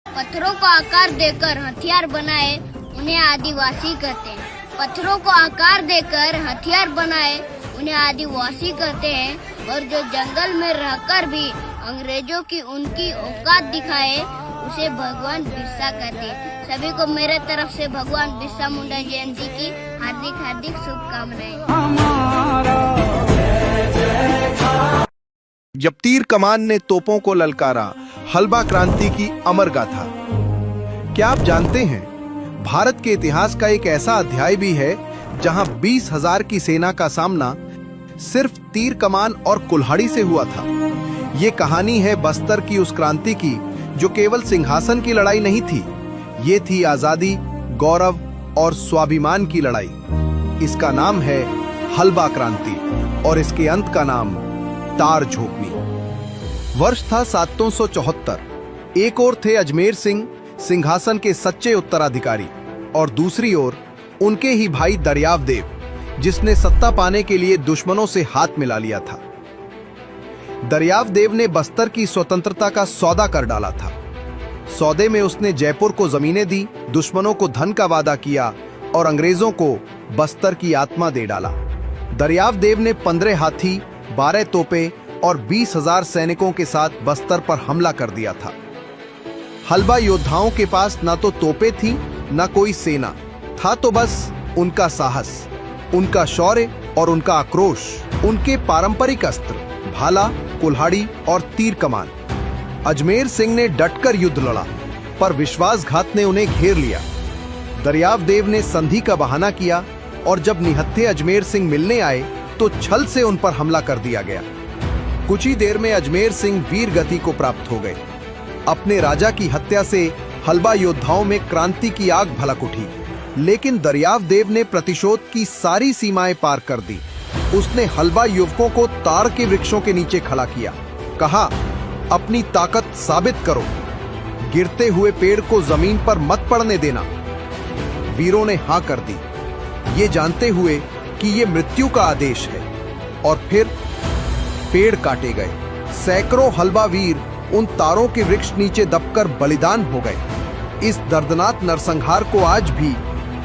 पत्थरों को आकार देकर हथियार बनाए उन्हें आदिवासी कहते हैं। पत्थरों को आकार देकर हथियार बनाए उन्हें आदिवासी कहते हैं। और जो जंगल में रहकर भी अंग्रेजों की उनकी औकात दिखाए उसे भगवान बिरसा कहते हैं। सभी को मेरे तरफ से भगवान बिरसा मुंडा जयंती की हार्दिक हार्दिक शुभकामनाएं। जब तीर कमान ने तोपों को ललकारा, हलबा क्रांति की अमर गाथा। क्या आप जानते हैं, भारत के इतिहास का एक ऐसा अध्याय भी है जहां 20,000 की सेना का सामना सिर्फ तीर कमान और कुल्हाड़ी से हुआ था। ये कहानी है बस्तर की उस क्रांति की जो केवल सिंहासन की लड़ाई नहीं थी, ये थी आजादी, गौरव और स्वाभिमान की लड़ाई। इसका नाम है हलबा क्रांति और इसके अंत का नाम तार झोंकनी। वर्ष था 774। एक ओर थे अजमेर सिंह, सिंहासन के सच्चे उत्तराधिकारी, और दूसरी ओर उनके ही भाई दरियाव देव, जिसने सत्ता पाने के लिए दुश्मनों से हाथ मिला लिया था। दरियाव देव ने बस्तर की स्वतंत्रता का सौदा कर डाला था। सौदे में उसने जयपुर को जमीनें दी, दुश्मनों को धन का वादा किया और अंग्रेजों को बस्तर की आत्मा दे डाला। दरियाव देव ने 15 हाथी, 12 तोपे और 20,000 सैनिकों के साथ बस्तर पर हमला कर दिया था। हलबा योद्धाओं के पास ना तो तोपे थी, ना कोई सेना था, तो बस उनका साहस, उनका शौर्य और उनका आक्रोश, उनके पारंपरिक अस्त्र भाला, कुल्हाड़ी और तीर कमान। अजमेर सिंह ने डटकर युद्ध लड़ा, पर विश्वासघात ने उन्हें घेर लिया। दरियाव देव ने संधि का बहाना किया और जब निहत्थे अजमेर सिंह मिलने आए तो छल से उन पर हमला कर दिया गया। कुछ ही देर में अजमेर सिंह वीर गति को प्राप्त हो गए। अपने राजा की हत्या से हलबा योद्धाओं में क्रांति की आग भड़क उठी, लेकिन दरियाव देव ने प्रतिशोध की सारी सीमाएं पार कर दी। उसने हलबा युवकों को ताड़ के वृक्षों के नीचे खड़ा किया, कहा, अपनी ताकत साबित करो, गिरते हुए पेड़ को जमीन पर मत पड़ने देना। वीरों ने हां कर दी, ये जानते हुए कि ये मृत्यु का आदेश है, और फिर पेड़ काटे गए। सैकड़ों हलबा वीर उन तारों के वृक्ष नीचे दबकर बलिदान हो गए। इस दर्दनाक नरसंहार को आज भी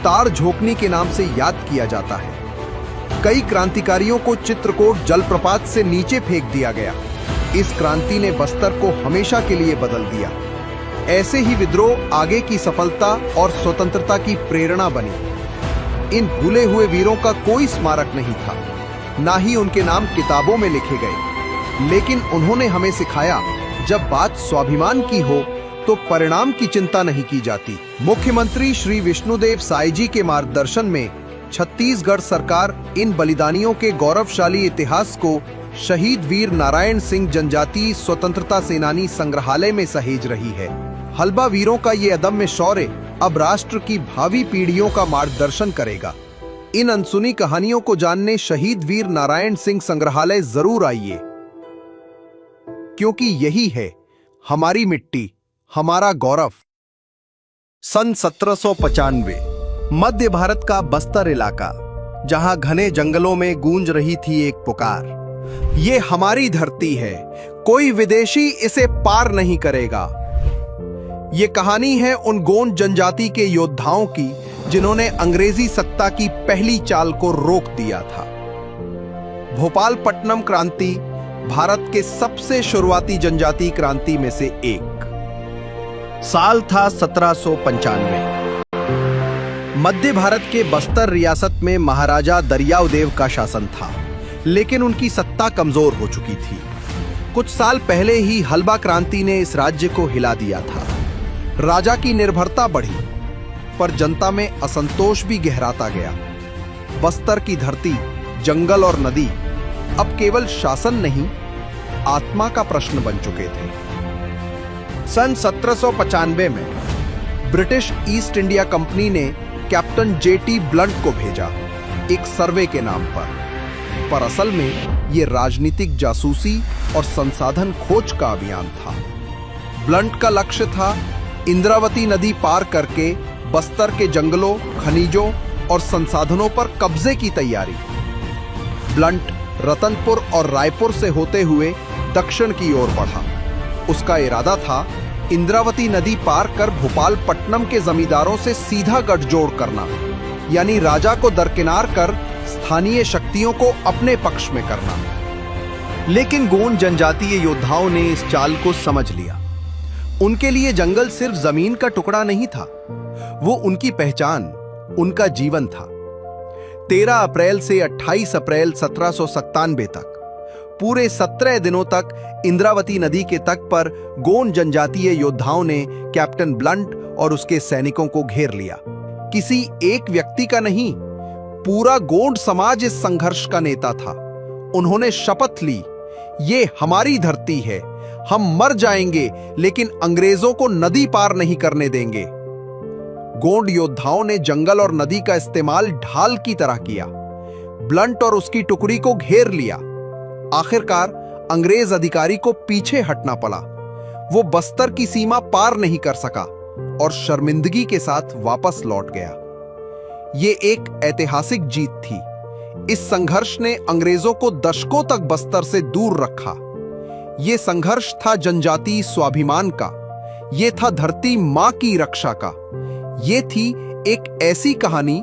तार झोंकनी के नाम से याद किया जाता है। कई क्रांतिकारियों को चित्रकूट जलप्रपात से नीचे फेंक दिया गया। इस क्रांति ने बस्तर को हमेशा के लिए बदल दिया। ऐसे ही विद्रोह आगे की सफलता और स्वतंत्रता की प्रेरणा बनी। इन भूले हुए वीरों का कोई स्मारक नहीं था, ना ही उनके नाम किताबों में लिखे गए, लेकिन उन्होंने हमें सिखाया, जब बात स्वाभिमान की हो तो परिणाम की चिंता नहीं की जाती। मुख्यमंत्री श्री विष्णुदेव साय जी के मार्गदर्शन में छत्तीसगढ़ सरकार इन बलिदानियों के गौरवशाली इतिहास को शहीद वीर नारायण सिंह जनजातीय स्वतंत्रता सेनानी संग्रहालय में सहेज रही है। हलबा वीरों का ये अदम्य शौर्य अब राष्ट्र की भावी पीढ़ियों का मार्गदर्शन करेगा। इन अनसुनी कहानियों को जानने शहीद वीर नारायण सिंह संग्रहालय जरूर आइए, क्योंकि यही है हमारी मिट्टी, हमारा गौरव। सन 1795 मध्य भारत का बस्तर इलाका, जहां घने जंगलों में गूंज रही थी एक पुकार, ये हमारी धरती है, कोई विदेशी इसे पार नहीं करेगा। ये कहानी है उन गोंड जनजाति के योद्धाओं की जिन्होंने अंग्रेजी सत्ता की पहली चाल को रोक दिया था। भोपालपट्टनम क्रांति भारत के सबसे शुरुआती जनजातीय क्रांति में से एक। साल था 1795। मध्य भारत के बस्तर रियासत में महाराजा दरियाव देव का शासन था, लेकिन उनकी सत्ता कमजोर हो चुकी थी। कुछ साल पहले ही हलबा क्रांति ने इस राज्य को हिला दिया था। राजा की निर्भरता बढ़ी, पर जनता में असंतोष भी गहराता गया। बस्तर की धरती, जंगल और नदी अब केवल शासन नहीं, आत्मा का प्रश्न बन चुके थे। सन 1795 में ब्रिटिश ईस्ट इंडिया कंपनी ने कैप्टन जेटी ब्लंट को भेजा, एक सर्वे के नाम पर असल में यह राजनीतिक जासूसी और संसाधन खोज का अभियान था। ब्लंट का लक्ष्य था इंद्रावती नदी पार करके बस्तर के जंगलों, खनिजों और संसाधनों पर कब्जे की तैयारी। ब्लंट रतनपुर और रायपुर से होते हुए दक्षिण की ओर बढ़ा। उसका इरादा था इंद्रावती नदी पार कर भोपालपट्टनम के जमींदारों से सीधा गठजोड़ करना, यानी राजा को दरकिनार कर स्थानीय शक्तियों को अपने पक्ष में करना। लेकिन गोंड जनजातीय योद्धाओं ने इस चाल को समझ लिया। उनके लिए जंगल सिर्फ जमीन का टुकड़ा नहीं था, वो उनकी पहचान, उनका जीवन था। 13 अप्रैल से 28 अप्रैल 1797 तक पूरे 17 दिनों तक इंद्रावती नदी के तट पर गोंड जनजातीय योद्धाओं ने कैप्टन ब्लंट और उसके सैनिकों को घेर लिया। किसी एक व्यक्ति का नहीं, पूरा गोंड समाज इस संघर्ष का नेता था। उन्होंने शपथ ली, ये हमारी धरती है, हम मर जाएंगे लेकिन अंग्रेजों को नदी पार नहीं करने देंगे। गोंड योद्धाओं ने जंगल और नदी का इस्तेमाल ढाल की तरह किया। ब्लंट और उसकी टुकड़ी को घेर लिया। आखिरकार अंग्रेज अधिकारी को पीछे हटना पड़ा। वो बस्तर की सीमा पार नहीं कर सका और शर्मिंदगी के साथ वापस लौट गया। ये एक ऐतिहासिक जीत थी। इस संघर्ष ने अंग्रेजों को दशकों तक बस्तर से दूर रखा। ये संघर्ष था जनजातीय स्वाभिमान का, ये था धरती मां की रक्षा का। ये थी एक ऐसी कहानी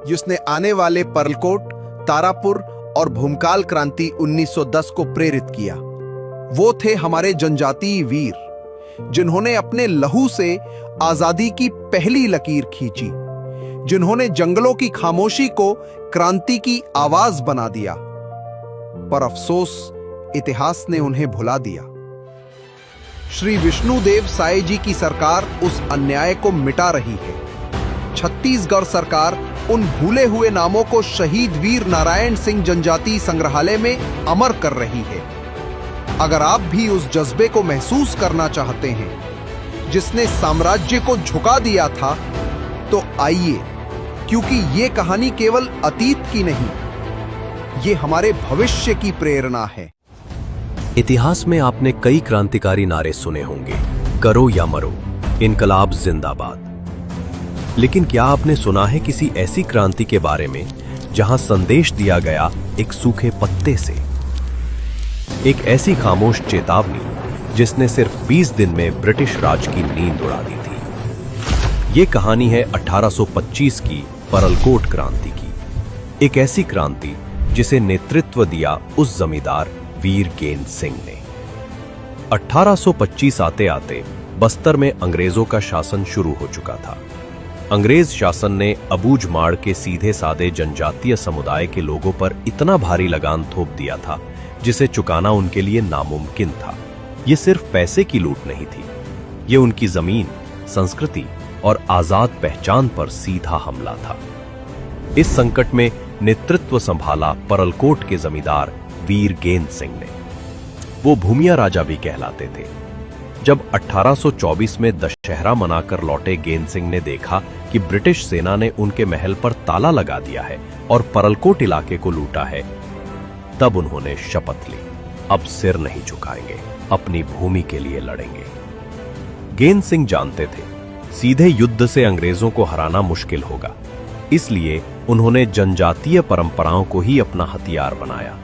जिसने आने वाले पर्लकोट, तारापुर और भूमकाल क्रांति 1910 को प्रेरित किया। वो थे हमारे जनजातीय वीर, जिन्होंने अपने लहू से आजादी की पहली लकीर खींची, जिन्होंने जंगलों की खामोशी को क्रांति की आवाज बना दिया। पर अफसोस, इतिहास ने उन्हें भुला दिया। श्री विष्णुदेव साय जी की सरकार उस अन्याय को मिटा रही है। छत्तीसगढ़ सरकार उन भूले हुए नामों को शहीद वीर नारायण सिंह जनजातीय संग्रहालय में अमर कर रही है। अगर आप भी उस जज्बे को महसूस करना चाहते हैं जिसने साम्राज्य को झुका दिया था, तो आइए, क्योंकि ये कहानी केवल अतीत की नहीं, ये हमारे भविष्य की प्रेरणा है। इतिहास में आपने कई क्रांतिकारी नारे सुने होंगे, करो या मरो, इनकलाब जिंदाबाद। लेकिन क्या आपने सुना है किसी ऐसी क्रांति के बारे में जहां संदेश दिया गया एक सूखे पत्ते से? एक ऐसी खामोश चेतावनी जिसने सिर्फ 20 दिन में ब्रिटिश राज की नींद उड़ा दी थी। ये कहानी है 1825 की परलकोट क्रांति की। एक ऐसी क्रांति जिसे नेतृत्व दिया उस जमींदार वीर गेंद सिंह ने। 1825 आते आते बस्तर में अंग्रेजों का शासन शुरू हो चुका था। अंग्रेज शासन ने अबूझमाड़ के सीधे साधे जनजातीय समुदाय के लोगों पर इतना भारी लगान थोप दिया था जिसे चुकाना उनके लिए नामुमकिन था। ये सिर्फ पैसे की लूट नहीं थी, ये उनकी जमीन, संस्कृति और आजाद पहचान पर सीधा हमला था। इस संकट में नेतृत्व संभाला परलकोट के जमींदार वीर गेंद सिंह ने। वो भूमिया राजा भी कहलाते थे। जब 1824 में दशहरा मनाकर लौटे गेंद सिंह ने देखा कि ब्रिटिश सेना ने उनके महल पर ताला लगा दिया है और परलकोट इलाके को लूटा है, तब उन्होंने शपथ ली, अब सिर नहीं झुकाएंगे, अपनी भूमि के लिए लड़ेंगे। गेंद सिंह जानते थे सीधे युद्ध से अंग्रेजों को हराना मुश्किल होगा, इसलिए उन्होंने जनजातीय परंपराओं को ही अपना हथियार बनाया।